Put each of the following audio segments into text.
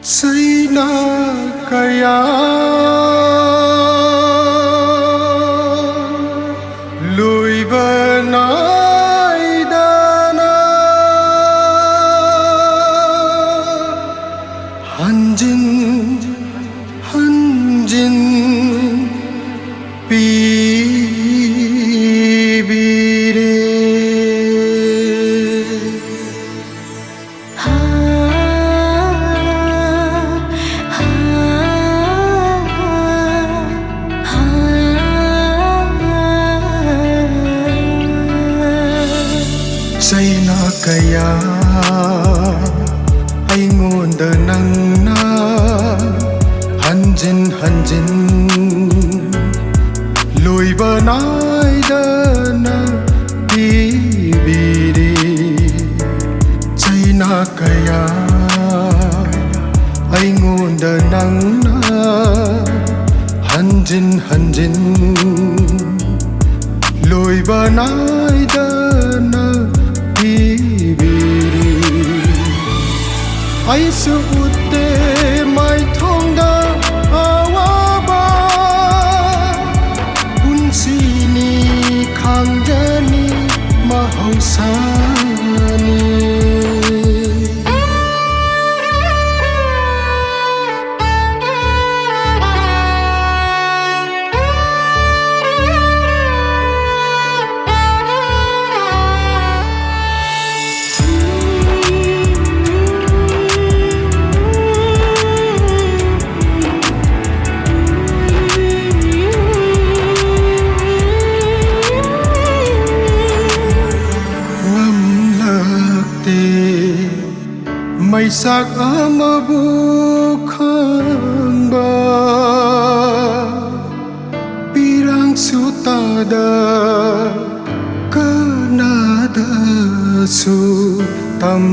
Zaina kaya lui banai dana hanjin hanjin bibire Zaina kaya aingondda nangna hanjin hanjin loiba naidana bibiri Zaina kaya aingondda nangna hanjin hanjin loiba naidana ai su utte mai thongda awaba unsini khangjani mahausani May sak amabu khangba pirang sutada kanada su tam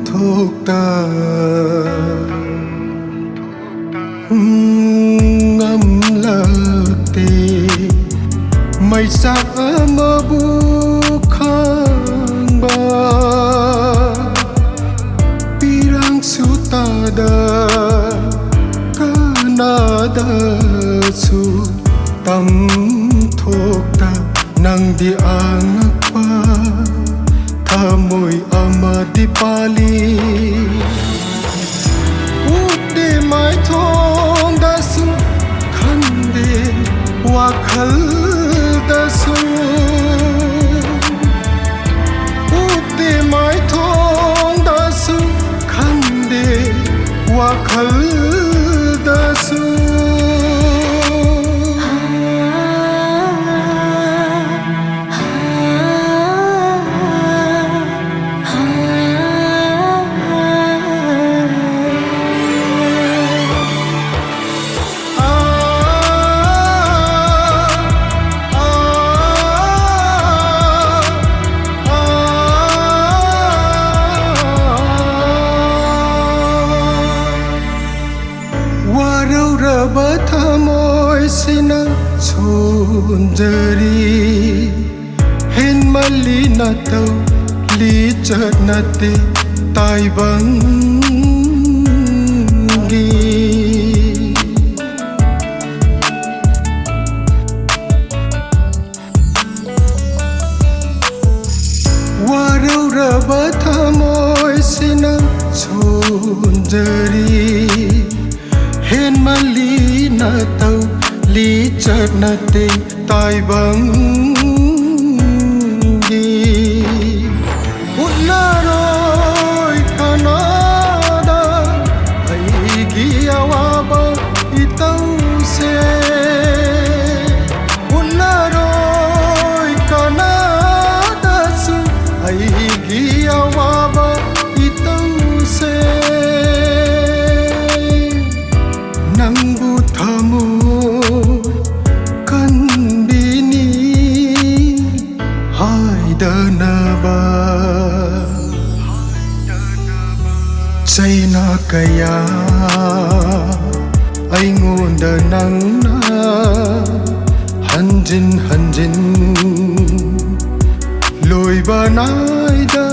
thokta ngam lakte may sak amabu khangba sutada kanada su tam thokta nangdi angakpa thamoi amadi pali utte mai thongda su khande wakhal da su utte mai thongda su wakhal da su bathamoi sina sonjari hen mali na tau li chat na te tai bangi waraura bathamoi sina sonjari hen mali na tau li chat na te tai bangi ularoi kanada ai gi awaba itau se ularoi kanada su ai gi awaba itau se nangbu thamo kanbini haidanaba Zaina kaya aingondda nangna hanjin hanjin loiba naida